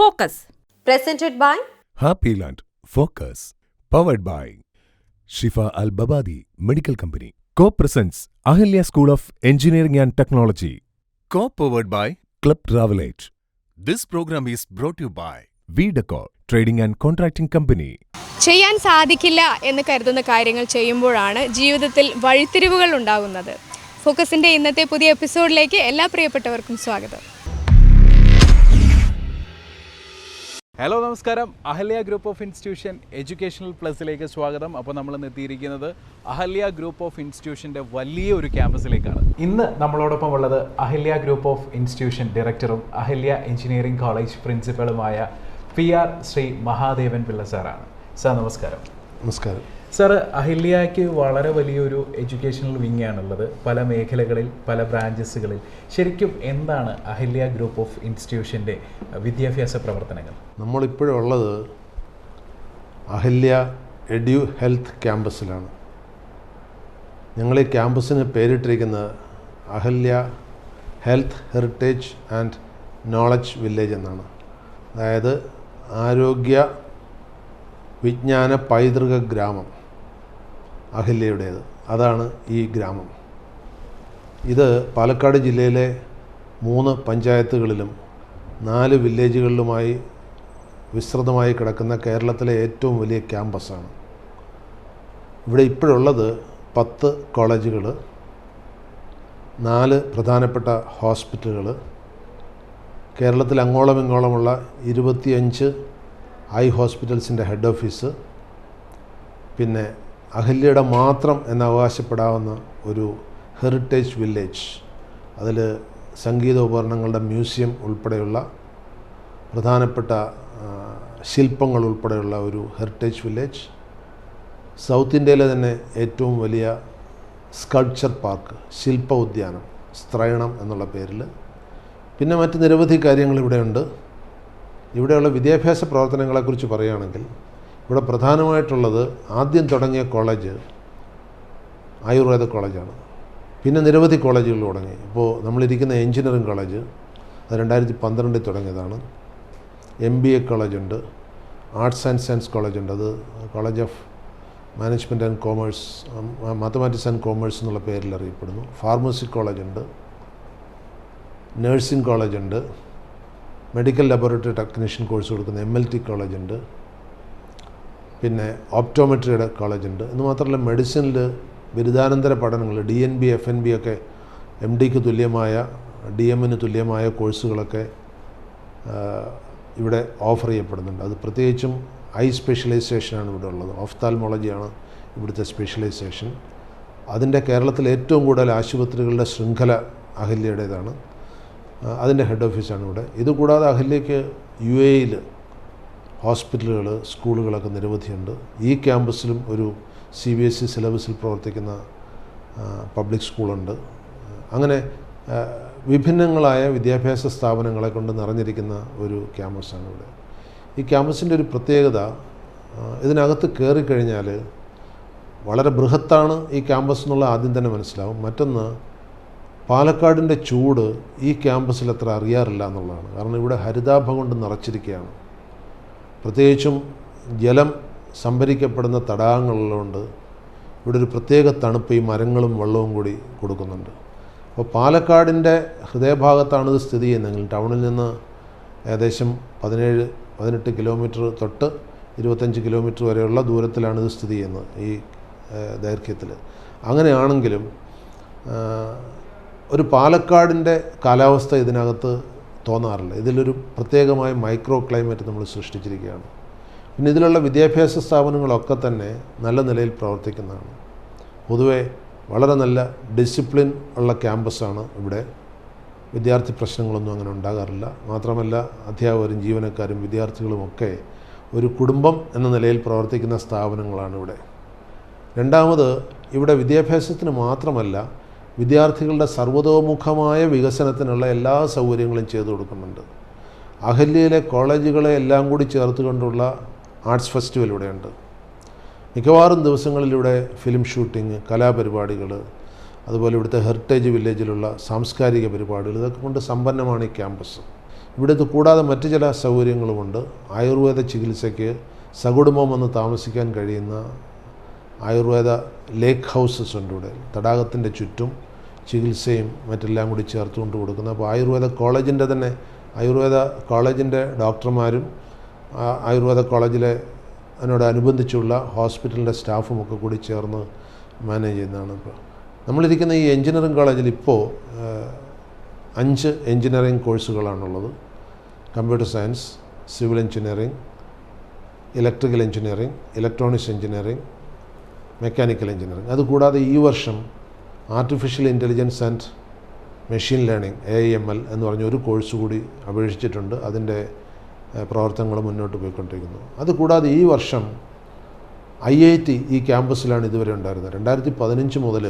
Focus. Presented by Happyland Focus. Powered by Shifa Al Babadi Medical Company. Co-presents Ahalya School of Engineering and Technology. Co-powered by Club Travelage. This program is brought to you by VDecor Trading and Contracting Company. ചെയ്യാൻ സാധിക്കില്ല എന്ന് കരുതുന്ന കാര്യങ്ങൾ ചെയ്യുമ്പോഴാണ് ജീവിതത്തിൽ വഴിത്തിരിവുകൾ ഉണ്ടാകുന്നത്. ഫോക്കസിൻ്റെ ഇന്നത്തെ പുതിയ എപ്പിസോഡിലേക്ക് എല്ലാ പ്രിയപ്പെട്ടവർക്കും സ്വാഗതം. ഹലോ നമസ്കാരം. Ahalya group of institution educational പ്ലസിലേക്ക് സ്വാഗതം. അപ്പോൾ നമ്മൾ ഇന്ന് എത്തിയിരിക്കുന്നത് അഹല്യ ഗ്രൂപ്പ് ഓഫ് ഇൻസ്റ്റിറ്റ്യൂഷൻ്റെ വലിയ ഒരു ക്യാമ്പസിലേക്കാണ്. ഇന്ന് നമ്മളോടൊപ്പം ഉള്ളത് അഹല്യ ഗ്രൂപ്പ് ഓഫ് ഇൻസ്റ്റിറ്റ്യൂഷൻ ഡയറക്ടറും അഹല്യ എഞ്ചിനീയറിംഗ് കോളേജ് പ്രിൻസിപ്പളുമായ PR ശ്രീ മഹാദേവൻ പിള്ള സാറാണ്. സാർ നമസ്കാരം. നമസ്കാരം സാർ, അഹല്യയ്ക്ക് വളരെ വലിയൊരു എഡ്യൂക്കേഷണൽ വിങ് ആണുള്ളത്, പല മേഖലകളിൽ, പല ബ്രാഞ്ചസുകളിൽ. ശരിക്കും എന്താണ് അഹല്യ ഗ്രൂപ്പ് ഓഫ് ഇൻസ്റ്റിറ്റ്യൂഷൻ്റെ വിദ്യാഭ്യാസ പ്രവർത്തനങ്ങൾ? നമ്മളിപ്പോഴുള്ളത് അഹല്യ എഡ്യു ഹെൽത്ത് ക്യാമ്പസിലാണ്. ഞങ്ങൾ ഈ ക്യാമ്പസിന് പേരിട്ടിരിക്കുന്നത് Ahalya health heritage and knowledge village എന്നാണ്. അതായത് ആരോഗ്യ വിജ്ഞാന പൈതൃക ഗ്രാമം അഹല്യയുടേത്. അതാണ് ഈ ഗ്രാമം. ഇത് പാലക്കാട് ജില്ലയിലെ 3 പഞ്ചായത്തുകളിലും 4 വില്ലേജുകളിലുമായി വിസ്തൃതമായി കിടക്കുന്ന കേരളത്തിലെ ഏറ്റവും വലിയ ക്യാമ്പസാണ്. ഇവിടെ ഇപ്പോഴുള്ളത് 10 കോളേജുകൾ, 4 പ്രധാനപ്പെട്ട ഹോസ്പിറ്റലുകൾ, കേരളത്തിൽ അങ്ങോളം ഇങ്ങോളമുള്ള 25 ഐ ഹോസ്പിറ്റൽസിൻ്റെ ഹെഡ് ഓഫീസ്, പിന്നെ അഹല്യയുടെ മാത്രം എന്നവകാശപ്പെടാവുന്ന ഒരു ഹെറിറ്റേജ് വില്ലേജ്, അതിൽ സംഗീത ഉപകരണങ്ങളുടെ മ്യൂസിയം ഉൾപ്പെടെയുള്ള പ്രധാനപ്പെട്ട ശില്പങ്ങൾ ഉൾപ്പെടെയുള്ള ഒരു ഹെറിറ്റേജ് വില്ലേജ്, സൗത്ത് ഇന്ത്യയിലെ തന്നെ ഏറ്റവും വലിയ സ്കൾപ്ചർ പാർക്ക്, ശില്പ ഉദ്യാനം, സ്ത്രൈണം എന്നുള്ള പേരിൽ, പിന്നെ മറ്റ് നിരവധി കാര്യങ്ങൾ ഇവിടെയുണ്ട്. ഇവിടെയുള്ള വിദ്യാഭ്യാസ പ്രവർത്തനങ്ങളെക്കുറിച്ച് പറയുകയാണെങ്കിൽ ഇവിടെ പ്രധാനമായിട്ടുള്ളത് ആദ്യം തുടങ്ങിയ കോളേജ് ആയുർവേദ കോളേജാണ്. പിന്നെ നിരവധി കോളേജുകൾ തുടങ്ങി. ഇപ്പോൾ നമ്മളിരിക്കുന്ന എഞ്ചിനീയറിംഗ് കോളേജ് അത് 2012 തുടങ്ങിയതാണ്. MBA കോളേജുണ്ട്, ആർട്സ് ആൻഡ് സയൻസ് കോളേജുണ്ട്, അത് college of management and commerce, mathematics and commerce എന്നുള്ള പേരിൽ അറിയപ്പെടുന്നു. ഫാർമസി കോളേജുണ്ട്, നഴ്സിംഗ് കോളേജുണ്ട്, മെഡിക്കൽ ലബോറട്ടറി ടെക്നീഷ്യൻ കോഴ്സ് കൊടുക്കുന്ന MLT കോളേജുണ്ട്, പിന്നെ ഓപ്റ്റോമെട്രിയുടെ കോളേജുണ്ട്. എന്ന് മാത്രമല്ല മെഡിസിനിൽ ബിരുദാനന്തര പഠനങ്ങൾ DNB FNB ഒക്കെ MDക്ക് തുല്യമായ DM തുല്യമായ കോഴ്സുകളൊക്കെ ഇവിടെ ഓഫർ ചെയ്യപ്പെടുന്നുണ്ട്. അത് പ്രത്യേകിച്ചും ഐ സ്പെഷ്യലൈസേഷനാണ് ഇവിടെ ഉള്ളത്. ഓഫ്താൽമോളജിയാണ് ഇവിടുത്തെ സ്പെഷ്യലൈസേഷൻ. അതിൻ്റെ കേരളത്തിലെ ഏറ്റവും കൂടുതൽ ആശുപത്രികളുടെ ശൃംഖല അഹല്യയുടേതാണ്. അതിൻ്റെ ഹെഡ് ഓഫീസാണ് ഇവിടെ. ഇതുകൂടാതെ അഹല്യയ്ക്ക് UAEയിൽ ഹോസ്പിറ്റലുകൾ, സ്കൂളുകളൊക്കെ നിരവധിയുണ്ട്. ഈ ക്യാമ്പസിലും ഒരു CBSE സിലബസിൽ പ്രവർത്തിക്കുന്ന പബ്ലിക് സ്കൂളുണ്ട്. അങ്ങനെ വിഭിന്നങ്ങളായ വിദ്യാഭ്യാസ സ്ഥാപനങ്ങളെ കൊണ്ട് നിറഞ്ഞിരിക്കുന്ന ഒരു ക്യാമ്പസാണ് ഇവിടെ. ഈ ക്യാമ്പസിൻ്റെ ഒരു പ്രത്യേകത, ഇതിനകത്ത് കയറിക്കഴിഞ്ഞാൽ വളരെ ബൃഹത്താണ് ഈ ക്യാമ്പസ് എന്നുള്ള ആദ്യം തന്നെ മനസ്സിലാവും. മറ്റൊന്ന്, പാലക്കാടിൻ്റെ ചൂട് ഈ ക്യാമ്പസിൽ അത്ര അറിയാറില്ല എന്നുള്ളതാണ്. കാരണം ഇവിടെ ഹരിതാഭം കൊണ്ട് നിറച്ചിരിക്കുകയാണ്. പ്രത്യേകിച്ചും ജലം സംഭരിക്കപ്പെടുന്ന തടാകങ്ങളുള്ളതുകൊണ്ട് ഇവിടെ ഒരു പ്രത്യേക തണുപ്പ് ഈ മരങ്ങളും വെള്ളവും കൂടി കൊടുക്കുന്നുണ്ട്. അപ്പോൾ പാലക്കാടിൻ്റെ ഹൃദയഭാഗത്താണിത് സ്ഥിതി ചെയ്യുന്നതെങ്കിൽ ടൗണിൽ നിന്ന് ഏകദേശം 17-18 കിലോമീറ്റർ തൊട്ട് 25 കിലോമീറ്റർ വരെയുള്ള ദൂരത്തിലാണിത് സ്ഥിതി ചെയ്യുന്നത് ഈ ദൈർഘ്യത്തിൽ. അങ്ങനെയാണെങ്കിലും ഒരു പാലക്കാടിൻ്റെ കാലാവസ്ഥ ഇതിനകത്ത് തോന്നാറില്ല. ഇതിലൊരു പ്രത്യേകമായ മൈക്രോ ക്ലൈമറ്റ് നമ്മൾ സൃഷ്ടിച്ചിരിക്കുകയാണ്. പിന്നെ ഇതിലുള്ള വിദ്യാഭ്യാസ സ്ഥാപനങ്ങളൊക്കെ തന്നെ നല്ല നിലയിൽ പ്രവർത്തിക്കുന്നതാണ്. പൊതുവെ വളരെ നല്ല ഡിസിപ്ലിൻ ഉള്ള ക്യാമ്പസാണ് ഇവിടെ. വിദ്യാർത്ഥി പ്രശ്നങ്ങളൊന്നും അങ്ങനെ ഉണ്ടാകാറില്ല. മാത്രമല്ല അധ്യാപകരും ജീവനക്കാരും വിദ്യാർത്ഥികളുമൊക്കെ ഒരു കുടുംബം എന്ന നിലയിൽ പ്രവർത്തിക്കുന്ന സ്ഥാപനങ്ങളാണ് ഇവിടെ. രണ്ടാമത്, ഇവിടെ വിദ്യാഭ്യാസത്തിന് മാത്രമല്ല വിദ്യാർത്ഥികളുടെ സർവ്വതോമുഖമായ വികസനത്തിനുള്ള എല്ലാ സൗകര്യങ്ങളും ചെയ്തു കൊടുക്കുന്നുണ്ട്. അഹല്യയിലെ കോളേജുകളെ എല്ലാം കൂടി ചേർത്തുകൊണ്ടുള്ള ആർട്സ് ഫെസ്റ്റിവൽ ഇവിടെയുണ്ട്. മിക്കവാറും ദിവസങ്ങളിലിവിടെ ഫിലിം ഷൂട്ടിങ്, കലാപരിപാടികൾ, അതുപോലെ ഇവിടുത്തെ ഹെറിറ്റേജ് വില്ലേജിലുള്ള സാംസ്കാരിക പരിപാടികൾ, ഇതൊക്കെ കൊണ്ട് സമ്പന്നമാണ് ഈ ക്യാമ്പസ്. ഇവിടുത്തെ കൂടാതെ മറ്റു ചില സൗകര്യങ്ങളുമുണ്ട്. ആയുർവേദ ചികിത്സയ്ക്ക് സകുടുംബം വന്ന് താമസിക്കാൻ കഴിയുന്ന ആയുർവേദ ലേക്ക് ഹൗസസ് ഉണ്ട് ഇവിടെ. തടാകത്തിൻ്റെ ചുറ്റും ചികിത്സയും മറ്റെല്ലാം കൂടി ചേർത്തുകൊണ്ട് കൊടുക്കുന്നത്. അപ്പോൾ ആയുർവേദ കോളേജിൻ്റെ തന്നെ ആയുർവേദ കോളേജിൻ്റെ ഡോക്ടർമാരും ആയുർവേദ കോളേജിലെ അതിനോടനുബന്ധിച്ചുള്ള ഹോസ്പിറ്റലിൻ്റെ സ്റ്റാഫും ഒക്കെ കൂടി ചേർന്ന് മാനേജ് ചെയ്യുന്നതാണ്. ഇപ്പോൾ നമ്മളിരിക്കുന്ന ഈ എഞ്ചിനീയറിംഗ് കോളേജിൽ ഇപ്പോൾ 5 എഞ്ചിനീയറിംഗ് കോഴ്സുകളാണുള്ളത്. Computer science, civil engineering, electrical engineering, electronics engineering, mechanical engineering. അതുകൂടാതെ ഈ വർഷം artificial intelligence and machine learning AIML എന്ന് പറഞ്ഞ ഒരു കോഴ്സ് കൂടി അപേക്ഷിച്ചിട്ടുണ്ട്. അതിൻ്റെ പ്രവർത്തനങ്ങൾ മുന്നോട്ട് പോയിക്കൊണ്ടിരിക്കുന്നു. അതുകൂടാതെ ഈ വർഷം IIT ഈ ക്യാമ്പസിലാണ് ഇതുവരെ ഉണ്ടായിരുന്നത്. 2015 മുതൽ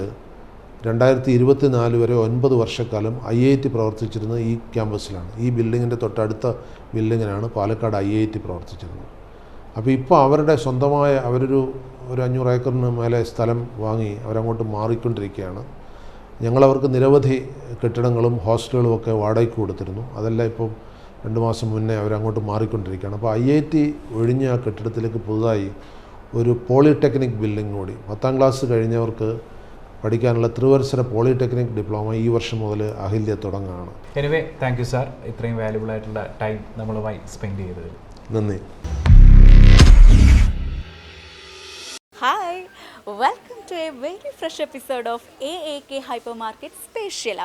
2024 വരെ 9 വർഷക്കാലം IIT പ്രവർത്തിച്ചിരുന്നത് ഈ ക്യാമ്പസിലാണ്. ഈ ബിൽഡിങ്ങിൻ്റെ തൊട്ടടുത്ത ബിൽഡിങ്ങിനാണ് പാലക്കാട് IIT പ്രവർത്തിച്ചിരുന്നത്. അപ്പോൾ ഇപ്പോൾ അവരുടെ സ്വന്തമായ അവരൊരു 500 ഏക്കറിന് മേലെ സ്ഥലം വാങ്ങി അവരങ്ങോട്ട് മാറിക്കൊണ്ടിരിക്കുകയാണ്. ഞങ്ങളവർക്ക് നിരവധി കെട്ടിടങ്ങളും ഹോസ്റ്റലുകളും ഒക്കെ വാടകയ്ക്ക് കൊടുത്തിരുന്നു. അതെല്ലാം ഇപ്പം 2 മാസം മുന്നേ അവരങ്ങോട്ട് മാറിക്കൊണ്ടിരിക്കുകയാണ്. അപ്പോൾ IIT ഒഴിഞ്ഞ ആ കെട്ടിടത്തിലേക്ക് പുതുതായി ഒരു പോളിടെക്നിക് ബിൽഡിംഗ് കൂടി 10ാം ക്ലാസ് കഴിഞ്ഞവർക്ക് പഠിക്കാനുള്ള ത്രിവത്സര പോളിടെക്നിക് ഡിപ്ലോമ ഈ വർഷം മുതൽ അഹല്യ തുടങ്ങുകയാണ്. എനിവേ താങ്ക് യു സാർ, ഇത്രയും വാല്യുബിൾ ആയിട്ടുള്ള ടൈം നമ്മളുമായി സ്പെൻഡ് ചെയ്തതിൽ നന്ദി. Hi, welcome to a very fresh episode of AAK Hypermarket Special.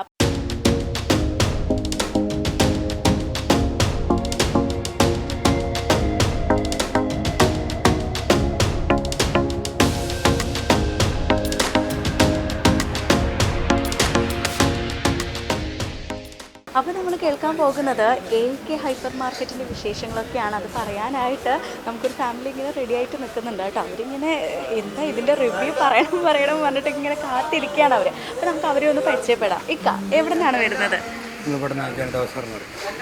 അപ്പോൾ നമ്മൾ കേൾക്കാൻ പോകുന്നത് AK ഹൈപ്പർ മാർക്കറ്റിൻ്റെ വിശേഷങ്ങളൊക്കെയാണ്. അത് പറയാനായിട്ട് നമുക്കൊരു ഫാമിലി ഇങ്ങനെ റെഡി ആയിട്ട് നിൽക്കുന്നുണ്ട് കേട്ടോ. അവരിങ്ങനെ എന്താ ഇതിൻ്റെ റിവ്യൂ പറയണം പറഞ്ഞിട്ട് ഇങ്ങനെ കാത്തിരിക്കുകയാണ് അവർ. അപ്പോൾ നമുക്ക് അവരെ ഒന്ന് പരിചയപ്പെടാം. ഇക്ക എവിടെ നിന്നാണ് വരുന്നത്?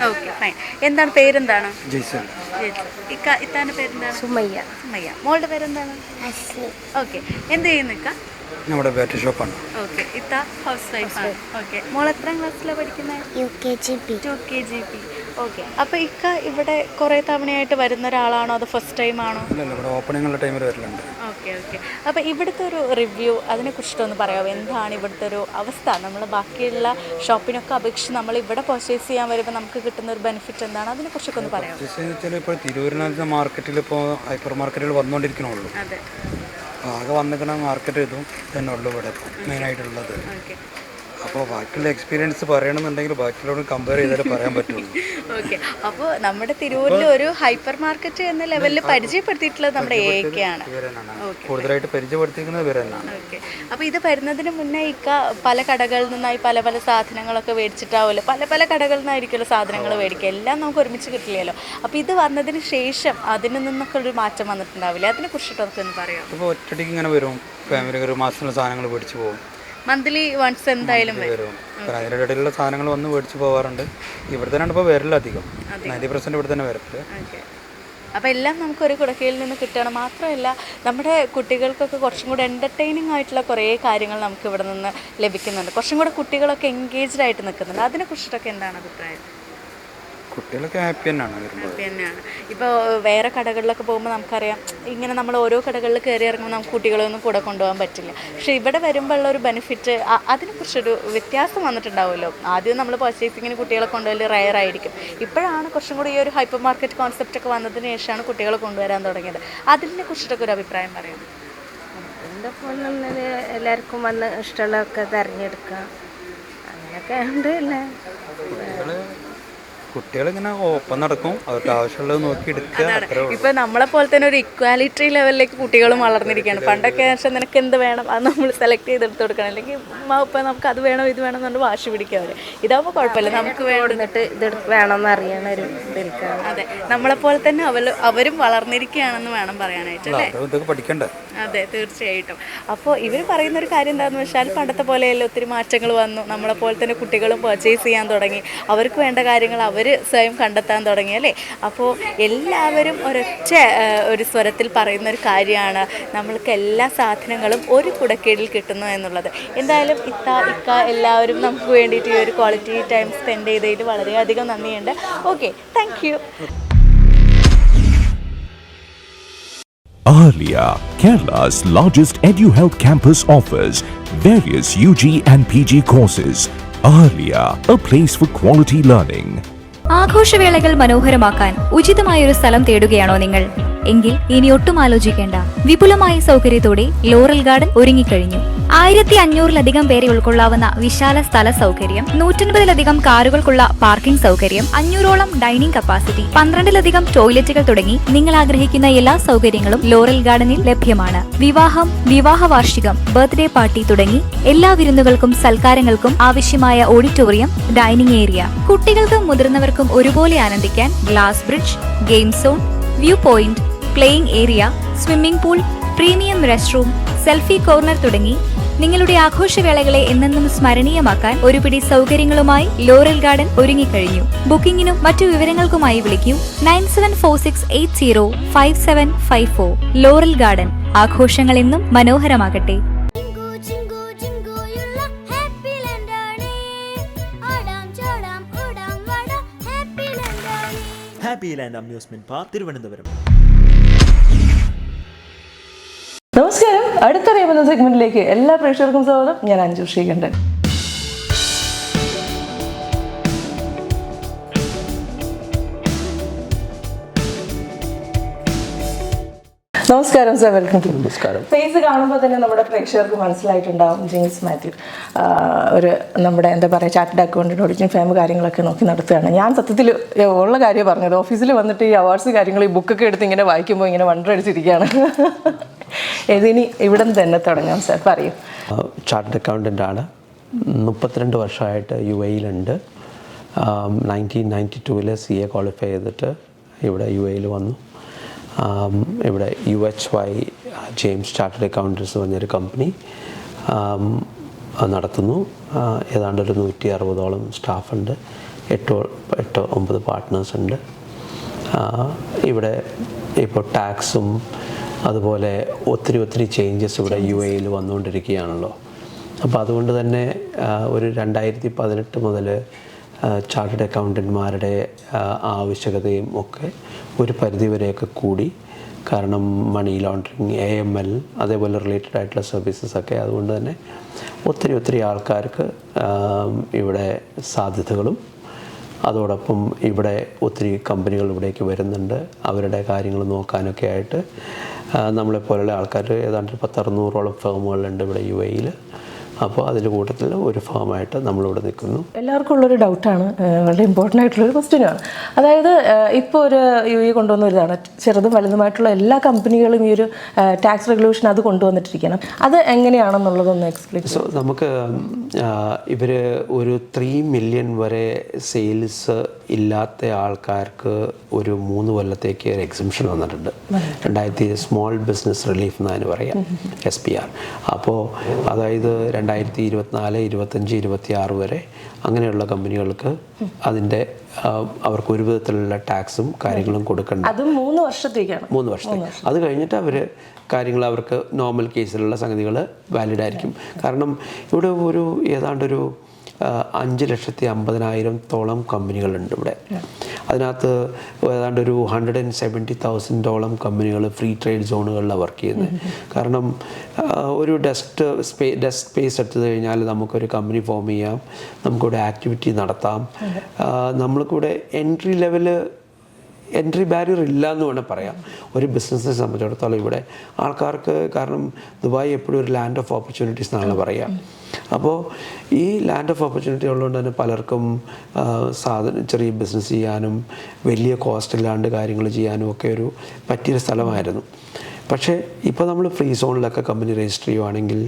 Okay, fine. എന്താണ് പേരെന്താണ്? ഇക്ക ഇത്താൻ്റെ പേരെന്താണ്? സുമയ്യ. മോളുടെ പേരെന്താണ്? ഓക്കെ. എന്ത് ചെയ്യുന്നു ഇക്ക? നമ്മുടെ ബാറ്ററി ഷോപ്പാണ്. ഓക്കെ. ഇത്ത ഹൗസ് വൈഫാണ്. ഓക്കെ. മോൾ എത്രാം ക്ലാസ്സിലാണ് പഠിക്കുന്നത്? UKGP. ഓക്കെ. അപ്പോൾ ഇക്ക ഇവിടെ കുറേ തവണയായിട്ട് വരുന്ന ഒരാളാണോ അതോ ഫസ്റ്റ് ടൈം ആണോ? ഇവിടെ ഓപ്പണിങ്ങുള്ള ടൈമിൽ വരലുണ്ട്. ഓക്കെ. അപ്പോൾ ഇവിടുത്തെ ഒരു റിവ്യൂ അതിനെക്കുറിച്ചിട്ടൊന്ന് പറയാമോ? എന്താണ് ഇവിടുത്തെ ഒരു അവസ്ഥ? നമ്മൾ ബാക്കിയുള്ള ഷോപ്പിനൊക്കെ അപേക്ഷിച്ച് നമ്മൾ ഇവിടെ പർച്ചേസ് ചെയ്യാൻ വരുമ്പോൾ നമുക്ക് കിട്ടുന്ന ഒരു ബെനിഫിറ്റ് എന്താണ്? അതിനെക്കുറിച്ചൊക്കെ ഒന്ന് പറയാമോ? ഇപ്പോൾ തിരൂരിനകത്ത് മാർക്കറ്റിൽ ഇപ്പോൾ ഹൈപ്പർ മാർക്കറ്റുകൾ വന്നുകൊണ്ടിരിക്കണുള്ളൂ. അതെ, ആകെ വന്നിരിക്കുന്ന മാർക്കറ്റ് ഇതും തന്നെ ഉള്ളൂ ഇവിടെ മെയിനായിട്ടുള്ളത്. അപ്പോൾ ബാക്കിയുള്ള എക്സ്പീരിയൻസ് പറയണമെന്നുണ്ടെങ്കിൽ ബാക്കിയുള്ളവരോട് കമ്പയർ ചെയ്താലേ പറയാൻ പറ്റുള്ളൂ. ഓക്കെ. അപ്പോൾ നമ്മുടെ തിരൂരിൽ ഒരു ഹൈപ്പർ മാർക്കറ്റ് എന്ന ലെവലിൽ പരിചയപ്പെടുത്തിയിട്ടുള്ളത് നമ്മുടെ AK ആണ്. കൂടുതലായിട്ട് പരിചയപ്പെടുത്തിയിരിക്കുന്നത് ഇവർ തന്നെയാണ്. ഓക്കെ. അപ്പോൾ ഇത് വരുന്നതിന് മുന്നേ ഇക്ക പല കടകളിൽ നിന്നായി പല സാധനങ്ങളൊക്കെ മേടിച്ചിട്ടാവുമല്ലോ, പല കടകളിൽ നിന്നായിരിക്കുമല്ലോ സാധനങ്ങൾ മേടിക്കുക. എല്ലാം നമുക്ക് ഒരുമിച്ച് കിട്ടില്ലല്ലോ. അപ്പോൾ ഇത് വന്നതിന് ശേഷം അതിൽ നിന്നൊക്കെ ഒരു മാറ്റം വന്നിട്ടുണ്ടാവില്ലേ? അതിനെക്കുറിച്ചിട്ടൊക്കെ ഒന്ന് പറയാം. അപ്പോൾ ഒറ്റയ്ക്ക് ഇങ്ങനെ വരും, ഫാമിലി ഒരു മാസത്തിനുള്ള സാധനങ്ങൾ മേടിച്ച് പോകും. മന്ത്ലി വൺസ് എന്തായാലും വരും. അതിൻ്റെ ഇടയിലുള്ള സാധനങ്ങൾ വന്ന് മേടിച്ച് പോകാറുണ്ട്. ഇവിടെ തന്നെയാണ് ഇപ്പോൾ വരല് അധികം. 90% ഇവിടെ തന്നെ വരല്. അപ്പോൾ എല്ലാം നമുക്കൊരു കുടക്കയിൽ നിന്ന് കിട്ടണം. മാത്രമല്ല നമ്മുടെ കുട്ടികൾക്കൊക്കെ കുറച്ചും കൂടെ എൻ്റർടൈനിങ് ആയിട്ടുള്ള കുറേ കാര്യങ്ങൾ നമുക്ക് ഇവിടെ നിന്ന് ലഭിക്കുന്നുണ്ട്. കുറച്ചും കൂടെ കുട്ടികളൊക്കെ എൻഗേജ്ഡ് ആയിട്ട് നിൽക്കുന്നുണ്ട്. അതിനെക്കുറിച്ചിട്ടൊക്കെ എന്താണ് അഭിപ്രായം? കുട്ടികളൊക്കെ ഹാപ്പി തന്നെയാണ്. ഇപ്പോൾ വേറെ കടകളിലൊക്കെ പോകുമ്പോൾ നമുക്കറിയാം, ഇങ്ങനെ നമ്മൾ ഓരോ കടകളിൽ കയറി ഇറങ്ങുമ്പോൾ നമുക്ക് കുട്ടികളൊന്നും കൂടെ കൊണ്ടുപോകാൻ പറ്റില്ല. പക്ഷേ ഇവിടെ വരുമ്പോൾ ഉള്ള ഒരു ബെനിഫിറ്റ്, അതിനെക്കുറിച്ചൊരു വ്യത്യാസം വന്നിട്ടുണ്ടാവുമല്ലോ. ആദ്യം നമ്മൾ പർച്ചേസിങ്ങിന് കുട്ടികളെ കൊണ്ടുപോകൽ റയർ ആയിരിക്കും. ഇപ്പോഴാണ് കുറച്ചും കൂടി ഈ ഒരു ഹൈപ്പർ മാർക്കറ്റ് കോൺസെപ്റ്റ് ഒക്കെ വന്നതിന് ശേഷമാണ് കുട്ടികളെ കൊണ്ടുവരാൻ തുടങ്ങിയത്. അതിനെ കുറിച്ചിട്ടൊക്കെ ഒരു അഭിപ്രായം പറയുന്നത്? എൻ്റെ ഫോണിൽ എല്ലാവർക്കും വന്ന് ഇഷ്ടമുള്ളതൊക്കെ തിരഞ്ഞെടുക്കുക, അങ്ങനെയൊക്കെ ഉണ്ട് അല്ലേ. കുട്ടികളിങ്ങനെ ഒപ്പം നടക്കും, അവർക്ക് ആവശ്യമുള്ളത് നോക്കി എടുക്കുക. ഇപ്പൊ നമ്മളെ പോലെ തന്നെ ഒരു ഇക്വാലിറ്റി ലെവലിലേക്ക് കുട്ടികളും വളർന്നിരിക്കുകയാണ്. പണ്ടൊക്കെ വെച്ചാൽ നിനക്ക് എന്ത് വേണം അത് നമ്മൾ സെലക്ട് ചെയ്തെടുത്ത് കൊടുക്കണം, അല്ലെങ്കിൽ ഇപ്പം നമുക്ക് അത് വേണം ഇത് വേണം എന്ന് വാശി പിടിക്കുക അവർ. ഇതാകുമ്പോൾ കുഴപ്പമില്ല, നമുക്ക് വേണ്ടിട്ട് ഇത് വേണമെന്ന് അറിയണ ഒരു ഇതിൽക്കാണ്. അതെ, നമ്മളെ പോലെ തന്നെ അവരും വളർന്നിരിക്കുകയാണെന്ന് വേണം പറയാനായിട്ട് അല്ലേ. പഠിക്കണ്ടേ? അതെ, തീർച്ചയായിട്ടും. അപ്പോൾ ഇവർ പറയുന്ന ഒരു കാര്യം എന്താണെന്ന് വെച്ചാൽ പണ്ടത്തെ പോലെയല്ല, ഒത്തിരി മാറ്റങ്ങൾ വന്നു. നമ്മളെ പോലെ തന്നെ കുട്ടികളും പർച്ചേസ് ചെയ്യാൻ തുടങ്ങി. അവർക്ക് വേണ്ട കാര്യങ്ങൾ അവർ അവർ സ്വയം കണ്ടെത്താൻ തുടങ്ങി അല്ലേ. അപ്പോൾ എല്ലാവരും ഒരൊറ്റ ഒരു സ്വരത്തിൽ പറയുന്ന ഒരു കാര്യമാണ് നമ്മൾക്ക് എല്ലാ സാധനങ്ങളും ഒരു കുടക്കീഴിൽ കിട്ടുന്നു എന്നുള്ളത്. എന്തായാലും ഇക്ക എല്ലാവരും നമുക്ക് വേണ്ടിയിട്ട് ഈ ഒരു ക്വാളിറ്റി ടൈം സ്പെൻഡ് ചെയ്തതിൽ വളരെയധികം നന്ദിയുണ്ട്. Okay, thank you. Ahalya, Kerala's largest EduHealth campus, offers various UG and PG courses. Ahalya, a place for quality learning. ആഘോഷവേളകൾ മനോഹരമാക്കാൻ ഉചിതമായൊരു സ്ഥലം തേടുകയാണോ നിങ്ങൾ? എങ്കിൽ ഇനി ഒട്ടും ആലോചിക്കേണ്ട. വിപുലമായ സൗകര്യത്തോടെ ലോറൽ ഗാർഡൻ ഒരുങ്ങിക്കഴിഞ്ഞു. 1500-ലധികം പേരെ ഉൾക്കൊള്ളാവുന്ന വിശാല സ്ഥല സൗകര്യം, 150-ലധികം കാറുകൾക്കുള്ള പാർക്കിംഗ് സൗകര്യം, 500ഓളം ഡൈനിങ് കപ്പാസിറ്റി, 12-ലധികം ടോയ്ലറ്റുകൾ തുടങ്ങി നിങ്ങൾ ആഗ്രഹിക്കുന്ന എല്ലാ സൗകര്യങ്ങളും ലോറൽ ഗാർഡനിൽ ലഭ്യമാണ്. വിവാഹം, വിവാഹ വാർഷികം, ബർത്ത്ഡേ പാർട്ടി തുടങ്ങി എല്ലാ വിരുന്നുകൾക്കും സൽക്കാരങ്ങൾക്കും ആവശ്യമായ ഓഡിറ്റോറിയം, ഡൈനിങ് ഏരിയ, കുട്ടികൾക്കും മുതിർന്നവർക്കും ഒരുപോലെ ആനന്ദിക്കാൻ glass bridge, game zone, view point, playing area, swimming pool, premium rest room, selfie corner തുടങ്ങി നിങ്ങളുടെ ആഘോഷവേളകളെ എന്നെന്നും സ്മരണീയമാക്കാൻ ഒരുപിടി സൗകര്യങ്ങളുമായി ലോറൽ ഗാർഡൻ ഒരുങ്ങിക്കഴിഞ്ഞു. ബുക്കിംഗിനും മറ്റു വിവരങ്ങൾക്കുമായി വിളിക്കൂ 9746805754. ലോറൽ ഗാർഡൻ, ആഘോഷങ്ങൾ എന്നും മനോഹരമാകട്ടെ. Happy land amusement park, Thiruvananthapuram. നമസ്കാരം, അടുത്തറിയുന്ന സെഗ്മെന്റിലേക്ക് എല്ലാ പ്രേക്ഷകർക്കും സ്വാഗതം. ഞാൻ അഞ്ജു ശ്രീകണ്ഠൻ. നമസ്കാരം സാർ, വെൽക്കം ടു. നമസ്കാരം. ഫേസ് കാണുമ്പോൾ തന്നെ നമ്മുടെ പ്രേക്ഷകർക്ക് മനസ്സിലായിട്ടുണ്ടാവും ജിങ്സ് മാത്യു ഒരു നമ്മുടെ എന്താ പറയുക ചാർട്ടേഡ് അക്കൗണ്ടന്റ്, ഒറിജിനൽ ഫേം കാര്യങ്ങളൊക്കെ നോക്കി നടത്തുകയാണ്. ഞാൻ സത്യത്തിൽ ഉള്ള കാര്യം പറഞ്ഞത്, ഓഫീസിൽ വന്നിട്ട് ഈ അവാർഡ്സ് കാര്യങ്ങൾ ഈ ബുക്കൊക്കെ എടുത്ത് ഇങ്ങനെ വായിക്കുമ്പോൾ ഇങ്ങനെ വണ്ടടിച്ചിരിക്കുകയാണ്. ഇതിനി ഇവിടെ നിന്ന് തന്നെ തുടങ്ങാം സാർ, പറയൂ. ചാർട്ടേഡ് അക്കൗണ്ടൻ്റ് ആണ്. 32 വർഷമായിട്ട് UAE-ലുണ്ട്. 1992 CA ക്വാളിഫൈ ചെയ്തിട്ട് ഇവിടെ UAE-ൽ വന്നു. ഇവിടെ UHY ജെയിംസ് ചാർട്ടേഡ് അക്കൗണ്ടൻസ് പറഞ്ഞൊരു കമ്പനി നടത്തുന്നു. ഏതാണ്ടൊരു 160ഓളം സ്റ്റാഫുണ്ട്, 8-9 പാർട്ട്നേഴ്സ് ഉണ്ട്. ഇവിടെ ഇപ്പോൾ ടാക്സും അതുപോലെ ഒത്തിരി ചേഞ്ചസ് ഇവിടെ UAE-ൽ വന്നുകൊണ്ടിരിക്കുകയാണല്ലോ. അപ്പോൾ അതുകൊണ്ട് തന്നെ ഒരു 2018 മുതൽ ചാർട്ടേഡ് അക്കൗണ്ടന്റ്മാരുടെ ആവശ്യകതയും ഒക്കെ ഒരു പരിധിവരെയൊക്കെ കൂടി. കാരണം മണി ലോണ്ടറിങ്, AML, അതേപോലെ റിലേറ്റഡ് ആയിട്ടുള്ള സർവീസസൊക്കെ. അതുകൊണ്ട് തന്നെ ഒത്തിരി ആൾക്കാർക്ക് ഇവിടെ സാധ്യതകളും, അതോടൊപ്പം ഇവിടെ ഒത്തിരി കമ്പനികൾ ഇവിടേക്ക് വരുന്നുണ്ട്. അവരുടെ കാര്യങ്ങൾ നോക്കാനൊക്കെ ആയിട്ട് നമ്മളെപ്പോലുള്ള ആൾക്കാർ ഏതാണ്ട് 10-600ഓളം ഫേമുകളുണ്ട് ഇവിടെ UAE-ൽ. അപ്പോൾ അതിൻ്റെ കൂട്ടത്തിൽ ഒരു ഫേമായിട്ട് നമ്മളിവിടെ നിൽക്കുന്നു. എല്ലാവർക്കും ഉള്ളൊരു ഡൗട്ടാണ്, വളരെ ഇമ്പോർട്ടൻ്റ് ആയിട്ടുള്ളൊരു ക്വസ്റ്റ്യനാണ്. അതായത് ഇപ്പോൾ ഒരു UAE കൊണ്ടുവന്ന ഒരു ഇതാണ്, ചെറുതും വലുതുമായിട്ടുള്ള എല്ലാ കമ്പനികളും ഈ ഒരു ടാക്സ് റെഗുലേഷൻ അത് കൊണ്ടുവന്നിട്ടിരിക്കണം. അത് എങ്ങനെയാണെന്നുള്ളതൊന്ന് എക്സ്പ്ലെയിൻ. സോ നമുക്ക് ഇവർ ഒരു 3 മില്യൺ വരെ സെയിൽസ് ഇല്ലാത്ത ആൾക്കാർക്ക് ഒരു 3 കൊല്ലത്തേക്ക് ഒരു എക്സംഷൻ വന്നിട്ടുണ്ട്. 2000 സ്മോൾ ബിസിനസ് റിലീഫ് എന്നാണ് പറയാം, SBR. അപ്പോൾ അതായത് 2024, 25, 26 വരെ അങ്ങനെയുള്ള കമ്പനികൾക്ക് അതിൻ്റെ അവർക്ക് ഒരു വിധത്തിലുള്ള ടാക്സും കാര്യങ്ങളും കൊടുക്കേണ്ട. അത് 3 വർഷത്തേക്കാണ്. 3 വർഷത്തേക്ക്. അത് കഴിഞ്ഞിട്ട് അവർ കാര്യങ്ങൾ അവർക്ക് നോർമൽ കേസിലുള്ള സംഗതികൾ വാലിഡ് ആയിരിക്കും. കാരണം ഇവിടെ ഏതാണ്ടൊരു 5,50,000-ഓളം കമ്പനികളുണ്ട് ഇവിടെ. അതിനകത്ത് ഏതാണ്ടൊരു 170,000-ഓളം കമ്പനികൾ ഫ്രീ ട്രേഡ് സോണുകളിലാണ് വർക്ക് ചെയ്യുന്നത്. കാരണം ഒരു ഡെസ്ക് സ്പേസ് എടുത്തു കഴിഞ്ഞാൽ നമുക്കൊരു കമ്പനി ഫോം ചെയ്യാം, നമുക്കിവിടെ ആക്ടിവിറ്റി നടത്താം. നമ്മൾക്കിവിടെ എൻട്രി ബാരിയർ ഇല്ല എന്ന് വേണം പറയാം ഒരു ബിസിനസ്സിനെ സംബന്ധിച്ചിടത്തോളം ഇവിടെ ആൾക്കാർക്ക്. കാരണം ദുബായ് എപ്പോഴും ഒരു ലാൻഡ് ഓഫ് ഓപ്പർച്യൂണിറ്റീസ് എന്നാണ് പറയുക. അപ്പോൾ ഈ ലാൻഡ് ഓഫ് ഓപ്പർച്യൂണിറ്റി ഉള്ളതുകൊണ്ട് തന്നെ പലർക്കും ചെറിയ ബിസിനസ് ചെയ്യാനും വലിയ കോസ്റ്റ് ഇല്ലാണ്ട് കാര്യങ്ങൾ ചെയ്യാനും ഒക്കെ ഒരു പറ്റിയൊരു സ്ഥലമായിരുന്നു. പക്ഷേ ഇപ്പോൾ നമ്മൾ ഫ്രീ സോണിലൊക്കെ കമ്പനി രജിസ്റ്റർ ചെയ്യുവാണെങ്കിൽ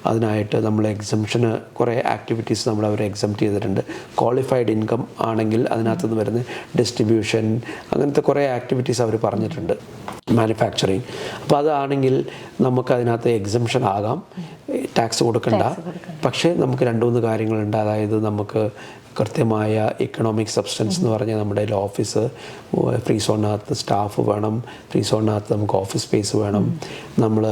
അതിനായിട്ട് നമ്മൾ എക്സംഷന് കുറേ ആക്ടിവിറ്റീസ് നമ്മൾ അവർ എക്സംപ്റ്റ് ചെയ്തിട്ടുണ്ട്. ക്വാളിഫൈഡ് ഇൻകം ആണെങ്കിൽ അതിനകത്തുനിന്ന് വരുന്ന ഡിസ്ട്രിബ്യൂഷൻ, അങ്ങനത്തെ കുറേ ആക്ടിവിറ്റീസ് അവർ പറഞ്ഞിട്ടുണ്ട്. മാനുഫാക്ചറിങ്, അപ്പോൾ അതാണെങ്കിൽ നമുക്കതിനകത്ത് എക്സംഷൻ ആകാം. ടാക്സ് കൊടുക്കണ്ട. പക്ഷേ നമുക്ക് 2-3 കാര്യങ്ങളുണ്ട്. അതായത് നമുക്ക് കൃത്യമായ ഇക്കണോമിക് സബ്സ്റ്റൻസ് എന്ന് പറഞ്ഞാൽ നമ്മുടെ ഓഫീസ് ഫ്രീ സോണിനകത്ത് സ്റ്റാഫ് വേണം, ഫ്രീ സോണിനകത്ത് നമുക്ക് ഓഫീസ് സ്പേസ് വേണം, നമ്മൾ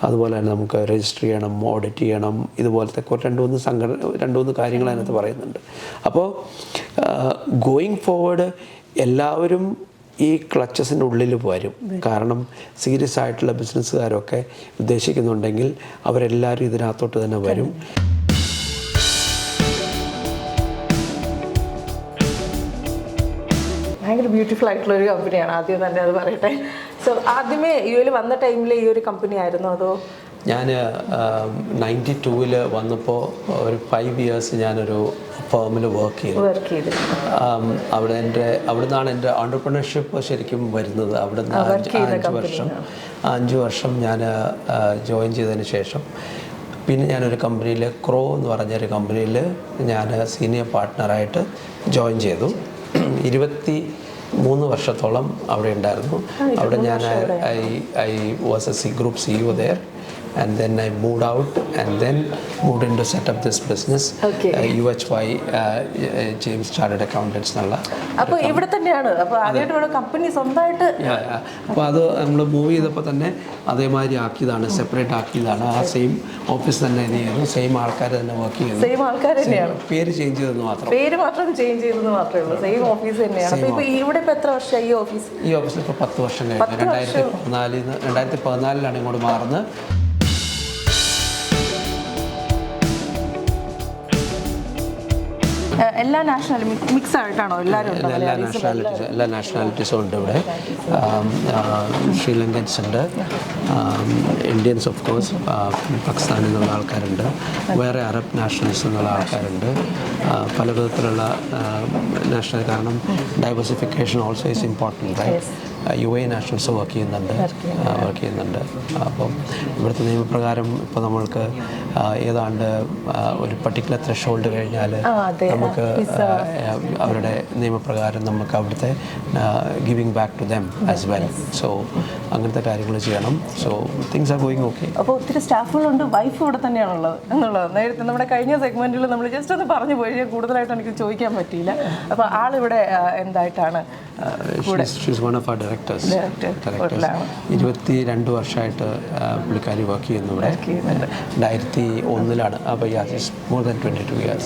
അതുപോലെ തന്നെ നമുക്ക് രജിസ്റ്റർ ചെയ്യണം, ഓഡിറ്റ് ചെയ്യണം, ഇതുപോലത്തെ 2-3 കാര്യങ്ങൾ അതിനകത്ത് പറയുന്നുണ്ട്. അപ്പോൾ ഗോയിങ് ഫോർവേഡ് എല്ലാവരും ഈ ക്ലച്ചസിൻ്റെ ഉള്ളിൽ വരും. കാരണം സീരിയസ് ആയിട്ടുള്ള ബിസിനസ്സുകാരൊക്കെ ഉദ്ദേശിക്കുന്നുണ്ടെങ്കിൽ അവരെല്ലാവരും ഇതിനകത്തോട്ട് തന്നെ വരും. ഭയങ്കര ബ്യൂട്ടിഫുൾ ആയിട്ടുള്ള ഒരു കമ്പനിയാണ്, ആദ്യം തന്നെ അത് പറയട്ടെ. സോ ആദ്യമേ യു വന്ന ടൈമിൽ ഈ ഒരു കമ്പനി ആയിരുന്നു അതോ? ഞാൻ 92 വന്നപ്പോൾ ഒരു 5 years ഞാനൊരു ഫേമിൽ വർക്ക് ചെയ്തു. അവിടെ നിന്നാണ് എൻ്റെ ഓൺടർപ്രണർഷിപ്പ് ശരിക്കും വരുന്നത്. അവിടെ നിന്ന് 5 വർഷം ഞാൻ ജോയിൻ ചെയ്തതിന് ശേഷം പിന്നെ ഞാനൊരു കമ്പനിയിൽ ക്രോ എന്ന് പറഞ്ഞൊരു കമ്പനിയിൽ ഞാൻ സീനിയർ പാർട്ട്ണറായിട്ട് ജോയിൻ ചെയ്തു. 23 വർഷത്തോളം അവിടെ ഉണ്ടായിരുന്നു. അവിടെ ഞാൻ I was A group CEO there. And then I moved out and then moved into set up this business. UHY James Chartered Accountants എന്നുള്ള. അപ്പോൾ ഇവിടെ തന്നെയാണ് അപ്പോൾ ആദ്യമായിട്ട് കമ്പനി സ്വന്തമായിട്ട്. അപ്പോൾ അത് നമ്മൾ മൂവ് ചെയ്തപ്പോൾ തന്നെ അതേമാതിരി ആക്കിയതാണ്, സെപ്പറേറ്റ് ആക്കിയതാണ്. ആ സെയിം ഓഫീസ് തന്നെ ചെയ്തു, സെയിം ആൾക്കാർ തന്നെ വർക്ക് ചെയ്യുന്നു. സെയിം ആൾക്കാർ തന്നെയാണ്, പേര് ചേഞ്ച് ചെയ്തെന്ന് മാത്രം. പേര് മാത്രം ചേഞ്ച് ചെയ്തെന്ന് മാത്രമേ ഉള്ളൂ, സെയിം ഓഫീസ് തന്നെയാണ്. അപ്പോൾ ഇപ്പോൾ ഇവിടെ ഇപ്പോൾ എത്ര വർഷമായി ഈ ഓഫീസ്? ഈ ഓഫീസിൽ ഇപ്പോൾ 10 വർഷം കഴിഞ്ഞു. 2014 ഇങ്ങോട്ട് മാറുന്നത്. എല്ലാ നാഷണാലിറ്റി മിക്സ് ആയിട്ടാണോ എല്ലാവരും? എല്ലാ നാഷണാലിറ്റീസും ഉണ്ട് ഇവിടെ. ശ്രീലങ്കൻസ് ഉണ്ട്, ഇന്ത്യൻസ് ഓഫ് കോഴ്സ്, പാകിസ്ഥാനിൽ നിന്നുള്ള ആൾക്കാരുണ്ട്, വേറെ അറബ് നാഷണൽസ് എന്നുള്ള ആൾക്കാരുണ്ട്, പല വിധത്തിലുള്ള നാഷണൽ. കാരണം diversification also is important, right? UAE nationals work ചെയ്യുന്നുണ്ട്. അപ്പം ഇവിടുത്തെ നിയമപ്രകാരം ഇപ്പോൾ നമ്മൾക്ക് ഏതാണ്ട് ഒരു പർട്ടിക്കുലർ ത്രെഷോൾഡ് കഴിഞ്ഞാൽ നമുക്ക് അവരുടെ നിയമപ്രകാരം നമുക്ക് അവിടുത്തെ giving back to them as well. So അങ്ങനത്തെ കാര്യങ്ങൾ ചെയ്യണം. So things are going okay. അപ്പോൾ ഒത്തിരി സ്റ്റാഫുകളുണ്ട്, വൈഫ് ഇവിടെ തന്നെയാണുള്ളത് എന്നുള്ളത് നേരത്തെ നമ്മുടെ കഴിഞ്ഞ സെഗ്മെൻറ്റിൽ നമ്മൾ ജസ്റ്റ് ഒന്ന് പറഞ്ഞു പോയി, പുറത്തായിട്ട് എനിക്ക് ചോദിക്കാൻ പറ്റിയില്ല. അപ്പോൾ ആളിവിടെ എന്തായിട്ടാണ്? 22 വർഷമായിട്ട് പുള്ളിക്കാരി വർക്ക് ചെയ്യുന്നു ഇവിടെ. 2001 അപ്പോൾ മോർ ദാൻ 22 years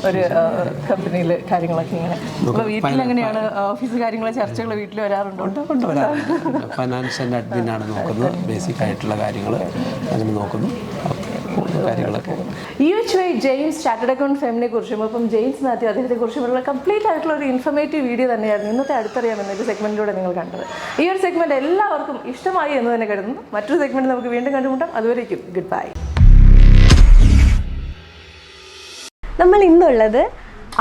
ഒരു കമ്പനിയിൽ കാര്യങ്ങളൊക്കെ ഇങ്ങനെ. വീട്ടിൽ എങ്ങനെയാണ് ഓഫീസ് കാര്യങ്ങൾ ചർച്ചകൾ വീട്ടിൽ വരാറുണ്ടോ? ഫൈനാൻസ് ആൻഡ് അഡ്മിൻ ആണ് നോക്കുന്നത്, ബേസിക് ആയിട്ടുള്ള കാര്യങ്ങൾ അങ്ങനെ നോക്കുന്നു കാര്യങ്ങളൊക്കെ. UHY ജെയിംസ് ചാർട്ടേഡ് അക്കൗണ്ട് ഫേമിനെ കുറിച്ചും അപ്പം ജെയിംസ് മാത്യു അദ്ദേഹത്തെ കുറിച്ചുമുള്ള കംപ്ലീറ്റ് ആയിട്ടുള്ള ഒരു ഇൻഫർമേറ്റീവ് വീഡിയോ തന്നെയായിരുന്നു ഇന്നത്തെ അടുത്തറിയാം എന്നൊരു സെഗ്മെൻറ്റിലൂടെ നിങ്ങൾ കണ്ടത്. ഈ ഒരു സെഗ്മെൻറ്റ് എല്ലാവർക്കും ഇഷ്ടമായി എന്ന് തന്നെ കരുതുന്നു. മറ്റൊരു സെഗ്മെൻറ്റ് നമുക്ക് വീണ്ടും കണ്ടുമുട്ടാം. അതുവരേക്കും ഗുഡ് ബൈ. നമ്മൾ ഇന്നുള്ളത്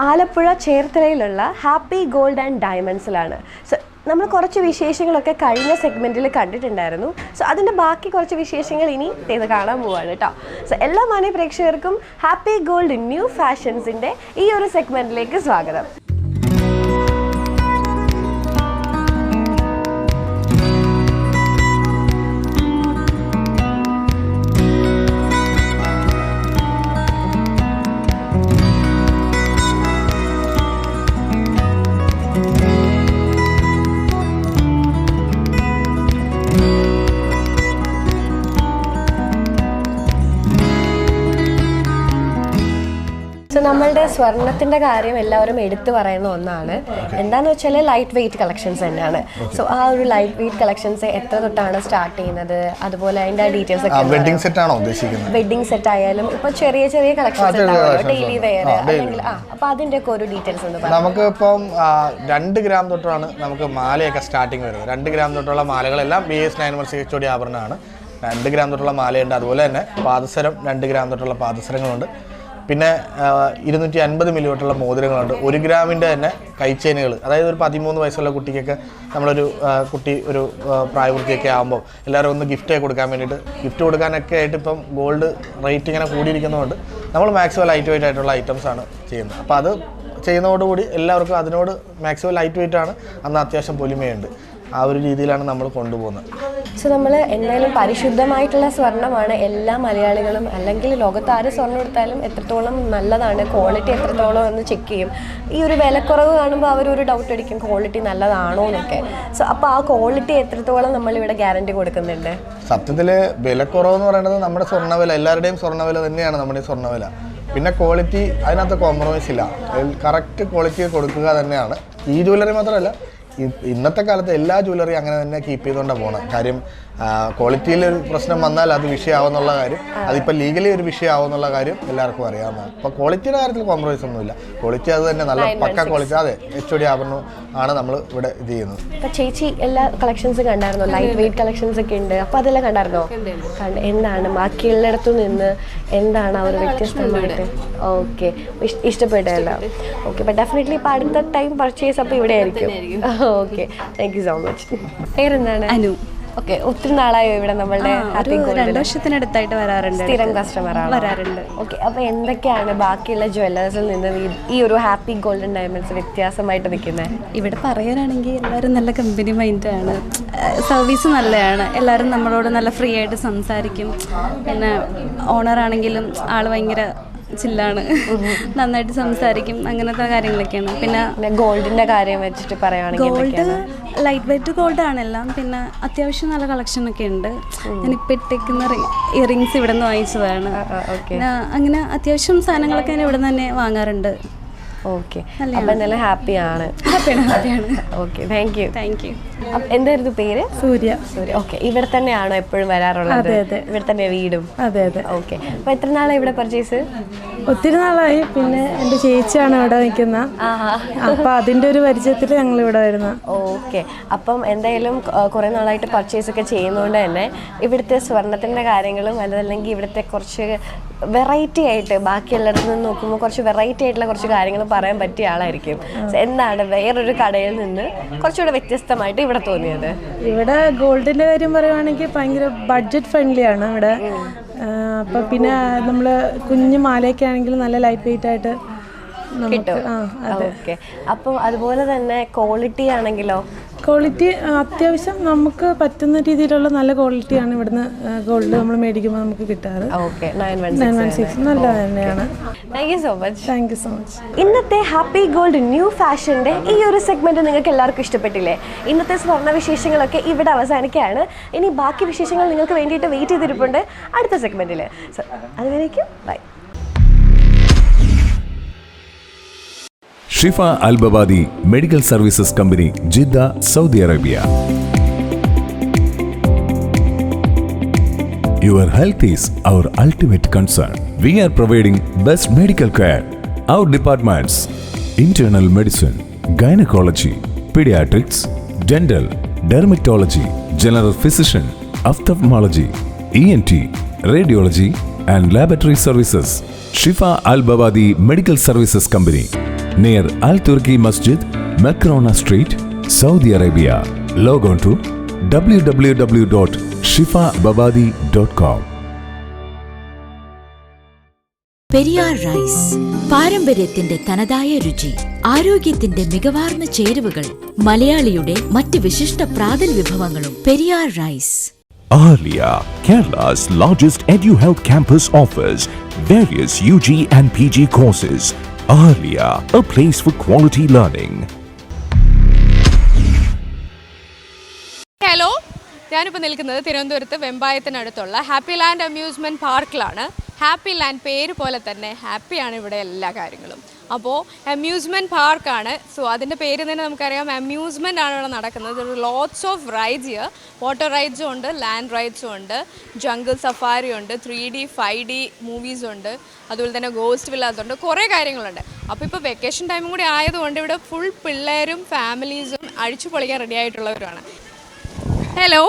ആലപ്പുഴ ചേർത്തലയിലുള്ള ഹാപ്പി ഗോൾഡ് ആൻഡ് ഡയമണ്ട്സിലാണ്. സോ നമ്മൾ കുറച്ച് വിശേഷങ്ങളൊക്കെ കഴിഞ്ഞ സെഗ്മെൻറ്റിൽ കണ്ടിട്ടുണ്ടായിരുന്നു. സോ അതിൻ്റെ ബാക്കി കുറച്ച് വിശേഷങ്ങൾ ഇനി ഇത് കാണാൻ പോവാണ് കേട്ടോ. സോ എല്ലാ മാന്യ പ്രേക്ഷകർക്കും ഹാപ്പി ഗോൾഡ് ന്യൂ ഫാഷൻസിൻ്റെ ഈ ഒരു സെഗ്മെൻറ്റിലേക്ക് സ്വാഗതം. സോ നമ്മളുടെ സ്വർണത്തിൻ്റെ കാര്യം എല്ലാവരും എടുത്തു പറയുന്ന ഒന്നാണ്. എന്താണെന്ന് വെച്ചാൽ ലൈറ്റ് വെയ്റ്റ് കളക്ഷൻസ് തന്നെയാണ്. സോ ആ ഒരു ലൈറ്റ് വെയ്റ്റ് കളക്ഷൻസ് എത്ര തൊട്ടാണ് സ്റ്റാർട്ട് ചെയ്യുന്നത്, അതുപോലെ അതിൻ്റെ ഡീറ്റെയിൽസ് ഒക്കെ. വെഡിങ് സെറ്റ് ആണോ ഉദ്ദേശിക്കുന്നത്? വെഡിങ് സെറ്റ് ആയാലും ഇപ്പോൾ ചെറിയ ചെറിയ കളക്ഷൻസ് ഉണ്ടാവുമല്ലോ, ഡെയിലി വെയർ അല്ലെങ്കിൽ അപ്പോൾ അതിൻ്റെ ഒക്കെ ഒരു ഡീറ്റെയിൽസ് ഒന്ന് പറയാം. നമുക്ക് ഇപ്പം 2 ഗ്രാം തൊട്ടാണ് നമുക്ക് മാലയൊക്കെ സ്റ്റാർട്ടിങ് വരുന്നത്. 2 ഗ്രാം തൊട്ടുള്ള മാലകളെല്ലാം BS 916 HOD ആഭരണമാണ്. 2 ഗ്രാം തൊട്ടുള്ള മാലയുണ്ട്. അതുപോലെ തന്നെ പാദസരം 2 ഗ്രാം തൊട്ടുള്ള പാദസരങ്ങളുണ്ട്. പിന്നെ 250 മില്ലി തൊട്ടുള്ള മോതിരങ്ങളുണ്ട്. 1 ഗ്രാമിൻ്റെ തന്നെ കൈച്ചെയിനുകൾ. അതായത് ഒരു 13 വയസ്സുള്ള കുട്ടിക്കൊക്കെ നമ്മളൊരു കുട്ടി ഒരു പ്രായപൂർത്തിയൊക്കെ ആകുമ്പോൾ എല്ലാവരും ഒന്ന് ഗിഫ്റ്റ് കൊടുക്കാൻ വേണ്ടിയിട്ട് ഗിഫ്റ്റ് കൊടുക്കാനൊക്കെ ആയിട്ട് ഇപ്പം ഗോൾഡ് റേറ്റ് ഇങ്ങനെ കൂടിയിരിക്കുന്നതുകൊണ്ട് നമ്മൾ മാക്സിമം ലൈറ്റ് വെയിറ്റ് ആയിട്ടുള്ള ഐറ്റംസാണ് ചെയ്യുന്നത്. അപ്പോൾ അത് ചെയ്യുന്നതോടുകൂടി എല്ലാവർക്കും അതിനോട് മാക്സിമം ലൈറ്റ് വെയിറ്റ് ആണ്. അന്ന് അത്യാവശ്യം പൊലിമയുണ്ട്. ആ ഒരു രീതിയിലാണ് നമ്മൾ കൊണ്ടുപോകുന്നത്. സോ നമ്മൾ എന്തായാലും പരിശുദ്ധമായിട്ടുള്ള സ്വർണ്ണമാണ് എല്ലാ മലയാളികളും, അല്ലെങ്കിൽ ലോകത്ത് ആര് സ്വർണ്ണം എടുത്താലും എത്രത്തോളം നല്ലതാണ്, ക്വാളിറ്റി എത്രത്തോളം എന്ന് ചെക്ക് ചെയ്യും. ഈ ഒരു വിലക്കുറവ് കാണുമ്പോൾ അവരൊരു ഡൗട്ട് അടിക്കും ക്വാളിറ്റി നല്ലതാണോ എന്നൊക്കെ. സോ അപ്പോൾ ആ ക്വാളിറ്റി എത്രത്തോളം നമ്മളിവിടെ ഗ്യാരണ്ടി കൊടുക്കുന്നുണ്ട്? സത്യത്തിൽ വിലക്കുറവെന്ന് പറയുന്നത് നമ്മുടെ സ്വർണ്ണവില, എല്ലാവരുടെയും സ്വർണ്ണവില തന്നെയാണ് നമ്മുടെ സ്വർണ്ണവില. പിന്നെ ക്വാളിറ്റി അതിനകത്ത് കോംപ്രമൈസ് ഇല്ല, കറക്റ്റ് ക്വാളിറ്റി കൊടുക്കുക തന്നെയാണ്. ഈ ജ്വല്ലറി മാത്രമല്ല, ഇന്നത്തെ കാലത്ത് എല്ലാ ജ്വല്ലറി അങ്ങനെ തന്നെ കീപ്പ് ചെയ്തുകൊണ്ടാണ് പോകണം. കാര്യം ക്വാളിറ്റിയിൽ ഒരു പ്രശ്നം വന്നാൽ അത് വിഷയമാവുന്നുള്ള കാര്യം, അതിപ്പോൾ ലീഗലി ഒരു വിഷയമാവുന്നുള്ള കാര്യം എല്ലാവർക്കും അറിയാവുന്നതാണ്. അപ്പോൾ ക്വാളിറ്റിയുടെ കാര്യത്തിൽ കോംപ്രമൈസ് ഒന്നുമില്ല. ക്വാളിറ്റി അത് തന്നെ നല്ല പക്ക ക്വാളിറ്റി. അതെ, HOD ആഭരണം ആണ് നമ്മൾ ഇവിടെ ഇത് ചെയ്യുന്നത്. അപ്പോൾ ചേച്ചി എല്ലാ കളക്ഷൻസ് കണ്ടായിരുന്നോ? ലൈറ്റ് വെയിറ്റ് കളക്ഷൻസ് ഒക്കെ ഉണ്ട്, അപ്പോൾ അതെല്ലാം കണ്ടായിരുന്നോ? എന്താണ് ബാക്കിയുള്ളിടത്തു നിന്ന് എന്താണ് അവർ വ്യത്യസ്തമായിട്ട്? ഓക്കെ, ഇഷ്ടപ്പെട്ടല്ല. ഓക്കെ, അപ്പോൾ ഡെഫിനറ്റ്ലി ഇപ്പോൾ അടുത്ത ടൈം പർച്ചേസ് അപ്പോൾ ഇവിടെ ആയിരിക്കും. Okay, thank you so much. പേരെന്താണ്? അനു. ഓക്കെ, ഒത്തിരി നാളായോ ഇവിടെ നമ്മളുടെ? 2 വർഷത്തിനടുത്തായിട്ട് വരാറുണ്ട്. സ്ഥിരം കസ്റ്റമറാണ്? വരാറുണ്ട്. ഓക്കെ, അപ്പോൾ എന്തൊക്കെയാണ് ബാക്കിയുള്ള ജ്വല്ലേഴ്സിൽ നിന്ന് ഈ ഒരു ഹാപ്പി ഗോൾഡൻ ഡയമണ്ട്സ് വ്യത്യാസമായിട്ട് നിൽക്കുന്നത്? ഇവിടെ പറയാനാണെങ്കിൽ എല്ലാവരും നല്ല കമ്പനി മൈൻഡാണ്, സർവീസ് നല്ലതാണ്, എല്ലാവരും നമ്മളോട് നല്ല ഫ്രീ ആയിട്ട് സംസാരിക്കും. പിന്നെ ഓണറാണെങ്കിലും ആൾ ഭയങ്കര ചില്ലാണ്, നന്നായിട്ട് സംസാരിക്കും, അങ്ങനത്തെ കാര്യങ്ങളൊക്കെയാണ്. പിന്നെ ഗോൾഡിൻ്റെ കാര്യം വെച്ചിട്ട് പറയുകയാണെങ്കിൽ ഗോൾഡ് ലൈറ്റ് വെയിറ്റ് ഗോൾഡാണ് എല്ലാം. പിന്നെ അത്യാവശ്യം നല്ല കളക്ഷനൊക്കെ ഉണ്ട്. ഞാനിപ്പോൾ ഇട്ടേക്കുന്ന ഇയറിങ്സ് ഇവിടെ നിന്ന് വാങ്ങിച്ചതാണ്. അങ്ങനെ അത്യാവശ്യം സാധനങ്ങളൊക്കെ ഞാൻ ഇവിടെ നിന്ന് തന്നെ വാങ്ങാറുണ്ട്. ഓക്കെ, അപ്പം എന്തായാലും ഹാപ്പിയാണ്. Okay, thank you. എന്തായിരുന്നു പേര്? സൂര്യ. ഓക്കെ, ഇവിടെ തന്നെയാണോ എപ്പോഴും വരാറുള്ളത്? ഇവിടെ തന്നെ വീടും? അതെ. ഓക്കെ, അപ്പോൾ എത്ര നാളാണ് ഇവിടെ പർച്ചേസ്? ഒത്തിരി നാളായി. പിന്നെ എൻ്റെ ചേച്ചിയാണ് ഇവിടെ നിൽക്കുന്നത്, അപ്പോൾ അതിൻ്റെ ഒരു പരിചയത്തിൽ ഞങ്ങൾ ഇവിടെ വരുന്നത്. ഓക്കെ, അപ്പം എന്തായാലും കുറേ നാളായിട്ട് പർച്ചേസ് ഒക്കെ ചെയ്യുന്നതുകൊണ്ട് തന്നെ ഇവിടുത്തെ സ്വർണത്തിൻ്റെ കാര്യങ്ങളും അതല്ലെങ്കിൽ ഇവിടുത്തെ കുറച്ച് വെറൈറ്റി ആയിട്ട് ബാക്കിയുള്ളിടത്ത് നിന്ന് നോക്കുമ്പോൾ കുറച്ച് വെറൈറ്റി ആയിട്ടുള്ള കുറച്ച് കാര്യങ്ങൾ പറയാൻ പറ്റിയ ആളായിരിക്കും. എന്താണ് വേറൊരു കടയിൽ നിന്ന് കുറച്ചുകൂടെ വ്യത്യസ്തമായിട്ട് ഇവിടെ തോന്നിയത്? ഇവിടെ ഗോൾഡിൻ്റെ കാര്യം പറയുവാണെങ്കിൽ ഭയങ്കര ബഡ്ജറ്റ് ഫ്രണ്ട്ലി ആണ് ഇവിടെ. അപ്പോൾ പിന്നെ നമ്മൾ കുഞ്ഞു മാലയൊക്കെ ആണെങ്കിൽ നല്ല ലൈറ്റ് വെയിറ്റ് ആയിട്ട് കിട്ടും. ഓക്കെ, അപ്പോൾ അതുപോലെ തന്നെ ക്വാളിറ്റി ആണെങ്കിലോ? ക്വാളിറ്റി അത്യാവശ്യം നമുക്ക് പറ്റുന്ന രീതിയിലുള്ള നല്ല ക്വാളിറ്റിയാണ് ഇവിടുന്ന് ഗോൾഡ് നമ്മൾ മേടിക്കുമ്പോൾ നമുക്ക് കിട്ടാറ്. ഓക്കെ, 916 നല്ല തന്നെയാണ്. Thank you so much. Thank you so much. ഇന്നത്തെ ഹാപ്പി ഗോൾഡ് ന്യൂ ഫാഷൻ്റെ ഈ ഒരു സെഗ്മെൻറ്റ് നിങ്ങൾക്ക് എല്ലാവർക്കും ഇഷ്ടപ്പെട്ടില്ലേ? ഇന്നത്തെ സ്വർണ്ണ വിശേഷങ്ങളൊക്കെ ഇവിടെ അവസാനിക്കുകയാണ്. ഇനി ബാക്കി വിശേഷങ്ങൾ നിങ്ങൾക്ക് വേണ്ടിയിട്ട് വെയിറ്റ് ചെയ്തിരിപ്പുണ്ട് അടുത്ത സെഗ്മെൻറ്റിൽ. സോ അതുവരേക്കും by. Shifa Al Babadi Medical Services Company, Jeddah, Saudi Arabia. Your health is our ultimate concern. We are providing best medical care. Our departments: internal medicine, gynecology, pediatrics, dental, dermatology, general physician, ophthalmology, ENT, radiology and laboratory services. Shifa Al Babadi Medical Services Company, near Al Turki Masjid, Makrona Street, Saudi Arabia. Log on to www.shifababadi.com. Periyar rice, പാരമ്പര്യത്തിന്റെ തനതായ രുചി, ആരോഗ്യത്തിന്റെ മികവാർന്ന ചേരുവകൾ, മലയാളിയുടെ മറ്റ് വിശിഷ്ട പ്രാതൽ വിഭവങ്ങളും. Periyar rice. Ahalya, Kerala's largest EduHealth campus, offers various UG and PG courses. Ahalya, a place for quality learning. Hello, ഞാനിപ്പോൾ നിൽക്കുന്നത് തിരുവനന്തപുരത്ത് വെമ്പായത്തിനടുത്തുള്ള ഹാപ്പി ലാൻഡ് അമ്യൂസ്മെൻറ്റ് പാർക്കിലാണ്. ഹാപ്പി ലാൻഡ് പേര് പോലെ തന്നെ ഹാപ്പിയാണ് ഇവിടെ എല്ലാ കാര്യങ്ങളും. അപ്പോൾ അമ്യൂസ്മെൻറ്റ് പാർക്കാണ്. സോ അതിൻ്റെ പേര് തന്നെ നമുക്കറിയാം, അമ്യൂസ്മെൻ്റ് ആണ് ഇവിടെ നടക്കുന്നത്. Lots of rides here. Water റൈഡ്സും ഉണ്ട്, ലാൻഡ് റൈഡ്സും ഉണ്ട്, ജംഗിൾ സഫാരി ഉണ്ട്, 3D 5D മൂവീസ് ഉണ്ട്, അതുപോലെ തന്നെ ഗോസ്റ്റ് വില്ലാസ് ഉണ്ട്, കുറേ കാര്യങ്ങളുണ്ട്. അപ്പോൾ ഇപ്പോൾ വെക്കേഷൻ ടൈമും കൂടി ആയതുകൊണ്ട് ഇവിടെ ഫുൾ പിള്ളേരും ഫാമിലീസും അഴിച്ചു പൊളിക്കാൻ റെഡി ആയിട്ടുള്ളവരാണ്. ഹലോ,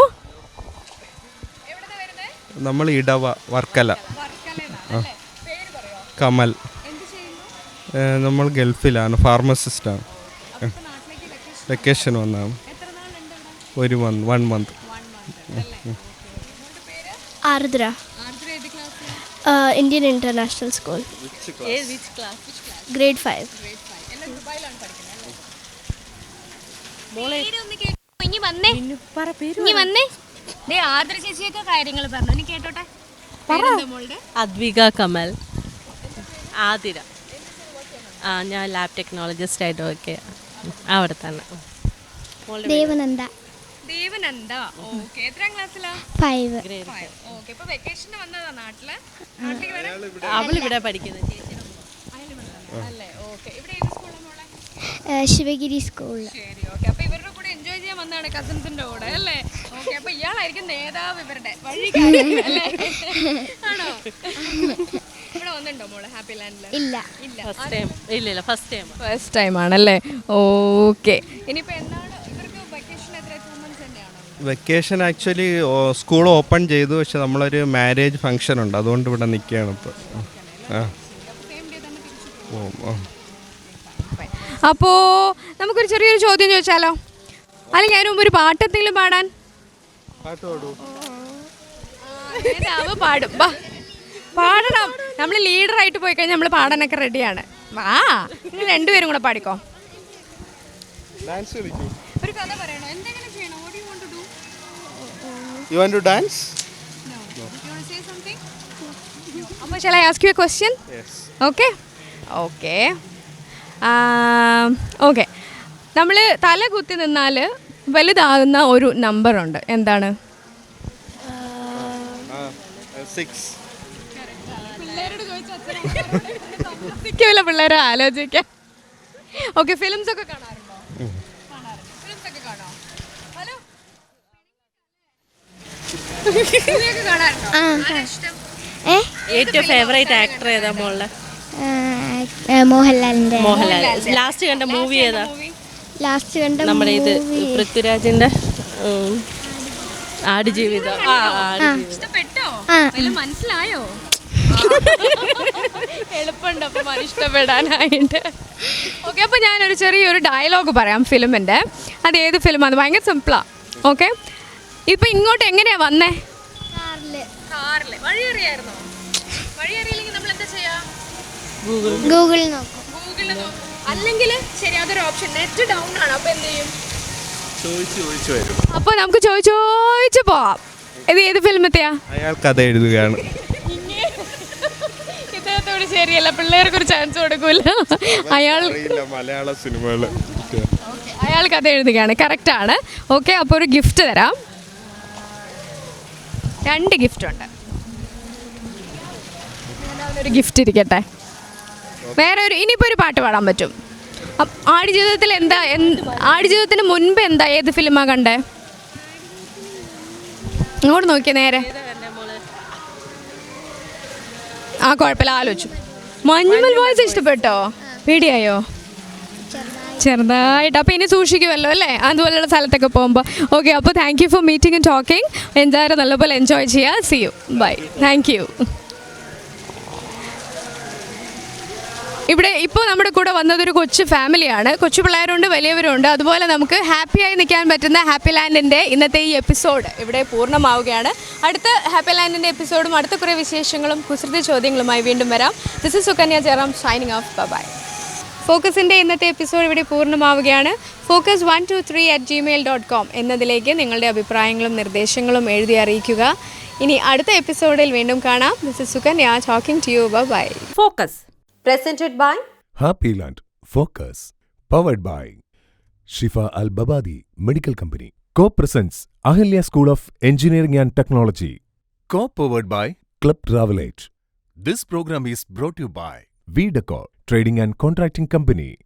നമ്മൾ ഇടവ വർക്കല. കമൽ. നമ്മൾ ഗൾഫിലാണ്, ഫാർമസിസ്റ്റാണ്. വെക്കേഷൻ വന്നാണ്. ഒരു 1 month. Ardra. Indian international school. Grade 5. ഇനി വന്നേ ഇനി വന്നേ ദേ ആദര ചേച്ചിയൊക്കെ കാര്യങ്ങൾ പറഞ്ഞു ഇനി കേട്ടോട്ടെ. അദ്വിക കമൽ. ആതിര. ഞാൻ ലാബ് ടെക്നോളജിസ്റ്റ് ആയിട്ട് വർക്ക് ചെയ്യാം അവിടെ തന്നെ. ദേവനന്ദ. ദേവനന്ദ. ഓക്കേ. എത്രാം ക്ലാസ്സിലാ? 5. ഓക്കേ. ഇപ്പോ വെക്കേഷന് വന്നതാ നാട്ടില്. അവളിവിടെ പഠിക്കുന്നത്. അല്ലേ? ഓക്കേ. ഇവിടെ ഏത് സ്കൂളിലാ മോളെ? ശിവഗിരി സ്കൂൾ. ശരി. ഓക്കേ. അപ്പോൾ ഇവരുടെ കൂടെ എൻജോയ് ചെയ്യാൻ വന്നതാണ് കസിൻസിന്റെ കൂടെ അല്ലേ? ഓക്കേ. അപ്പോൾ ഇയാളായിരിക്കും നേതാവ് ഇവരുടെ വഴികാട്ടി അല്ലേ? ആണോ? ഇവിടെ വന്നിട്ടുണ്ടോ മോളെ ഹാപ്പി ലാൻഡിൽ? ഇല്ല. First time. ഇല്ല ഫസ്റ്റ് ടൈം ആണല്ലേ? ഓക്കേ. ഇനിയിപ്പോൾ എന്താണ് ഇവർക്ക് വെക്കേഷൻ എത്ര 2 months തന്നെയാണോ? വെക്കേഷൻ ആക്ച്വലി സ്കൂൾ ഓപ്പൺ ചെയ്തു, പക്ഷെ നമ്മളൊരു മാരേജ് ഫംഗ്ഷൻ ഉണ്ട്, അതുകൊണ്ട് ഇവിടെ നിൽക്കുകയാണ് ഇപ്പോൾ. അപ്പോൾ നമുക്കൊരു ചെറിയൊരു ചോദ്യം ചോദിച്ചാലോ? അല്ലെങ്കിൽ അതിന് മുമ്പ് ഒരു പാട്ടെന്തെങ്കിലും പാടാൻ? നേതാവ് പാടും. പാടണം. നമ്മൾ ലീഡറായിട്ട് പോയി കഴിഞ്ഞാൽ നമ്മൾ പാടാനൊക്കെ റെഡിയാണ്. നിങ്ങൾ രണ്ടുപേരും കൂടെ പാടിക്കോ. ഒരു കഥ പറയണോ? എന്തെങ്കിലും ചെയ്യണോ? What do you want to do? You want to dance? No. You want to say something? അപ്പോൾ shall I ask you a question? Yes. Okay. Okay. നമ്മൾ തല കുത്തി നിന്നാൽ വലുതാകുന്ന ഒരു നമ്പറുണ്ട്. എന്താണ്? 6. പിള്ളേരെ ആലോചിക്കാം. ഓക്കെ. ഫിലിംസ് ഒക്കെ കാണാറുണ്ടോ? ഫിലിംസ് ഒക്കെ കാണോ? ഹലോ കാണാറുണ്ടോ? ഏറ്റവും ഫേവറേറ്റ് ആക്ടർ ഏതാ മോളുടെ? മോഹൻലാലിന്റെ. മോഹൻലാൽ. ലാസ്റ്റ് കണ്ട മൂവി ഏതാ? ലാസ്റ്റ് കണ്ട നമ്മുടെ ഇത് പൃഥ്വിരാജിന്റെ ആടുജീവിതം. ഇഷ്ടപ്പെട്ടോ? മനസ്സിലായോ? എളുപ്പമുണ്ട് അപ്പം ഇഷ്ടപ്പെടാനായിട്ട്. ഓക്കെ. അപ്പോൾ ഞാനൊരു ചെറിയൊരു ഡയലോഗ് പറയാം ഫിലിമിൻ്റെ. അത് ഏത് ഫിലിമാണ്? ഭയങ്കര സിമ്പിളാണ്. ഓക്കെ. ഇപ്പം ഇങ്ങോട്ട് എങ്ങനെയാണ് വന്നേ? കാറിൽ. വഴി അറിയായിരുന്നോ? വഴി അറിയില്ലെങ്കിൽ നമ്മൾ എന്താ ചെയ്യാ? ഗൂഗിളിൽ നോക്കും. അല്ലെങ്കിൽ ശരി, അതൊരു ഓപ്ഷൻ. നെറ്റ് ഡൗൺ ആണ്. അപ്പോൾ എന്ത് ചെയ്യും? ചോദിച്ചു വരും. അപ്പോൾ നമുക്ക് ചോദിച്ചു പോവാം. ഇത് ഏത് ഫിലിമത്തെയാ? അയാൾ കഥ എഴുതുകയാണ്. ഇദ്ദേഹത്തോട് ശരിയല്ല, പിള്ളേർക്ക് ഒരു ചാൻസ് കൊടുക്കൂല. മലയാള സിനിമകൾ. അയാൾ കഥ എഴുതുകയാണ്. കറക്റ്റാണ്. ഓക്കെ. അപ്പോൾ ഒരു ഗിഫ്റ്റ് തരാം. 2 ഗിഫ്റ്റ് ഉണ്ട്. ഒരു ഗിഫ്റ്റ് ഇരിക്കട്ടെ. വേറെ ഒരു ഇനിയിപ്പോൾ ഒരു പാട്ട് പാടാൻ പറ്റും. ആടുജീവിതത്തിൽ എന്താ? ആടുജീവിതത്തിന് മുൻപ് എന്താ? ഏത് ഫിലിമാണ് കണ്ടേ? ഇങ്ങോട്ട് നോക്കിയേ നേരെ. കുഴപ്പമില്ല, ആലോചിച്ചു. മഞ്ഞുമൽ ബോയ്സ് ഇഷ്ടപ്പെട്ടോ? പേടിയായോ? ചെറുതായിട്ട്. അപ്പോൾ ഇനി സൂക്ഷിക്കുമല്ലോ അല്ലേ അതുപോലെയുള്ള സ്ഥലത്തൊക്കെ പോകുമ്പോൾ. ഓക്കെ. അപ്പോൾ thank you for meeting and talking. എന്തായാലും നല്ലപോലെ എൻജോയ് ചെയ്യുക. See you. Bye. Thank you. ഇവിടെ ഇപ്പോൾ നമ്മുടെ കൂടെ വന്നതൊരു കൊച്ചു ഫാമിലിയാണ്. കൊച്ചു പിള്ളേരുണ്ട്, വലിയവരുണ്ട്. അതുപോലെ നമുക്ക് ഹാപ്പിയായി നിൽക്കാൻ പറ്റുന്ന ഹാപ്പി ലാൻഡിൻ്റെ ഇന്നത്തെ ഈ എപ്പിസോഡ് ഇവിടെ പൂർണ്ണമാവുകയാണ്. അടുത്ത ഹാപ്പി ലാൻഡിൻ്റെ എപ്പിസോഡും അടുത്ത കുറേ വിശേഷങ്ങളും കുസൃതി ചോദ്യങ്ങളുമായി വീണ്ടും വരാം. This is Sukanya Jayaram signing off. Bye. ഫോക്കസിൻ്റെ ഇന്നത്തെ എപ്പിസോഡ് ഇവിടെ പൂർണ്ണമാവുകയാണ്. focus123@gmail.com എന്നതിലേക്ക് നിങ്ങളുടെ അഭിപ്രായങ്ങളും നിർദ്ദേശങ്ങളും എഴുതി അറിയിക്കുക. ഇനി അടുത്ത എപ്പിസോഡിൽ വീണ്ടും കാണാം. This is Sukanya talking to you. Bye. Focus presented by Happy Land Focus, powered by Shifa Al Babadi Medical Company. Co-presents Ahalya School of Engineering and Technology. Co-powered by Club Travelage. This program is brought to you by V Decor Trading and Contracting Company.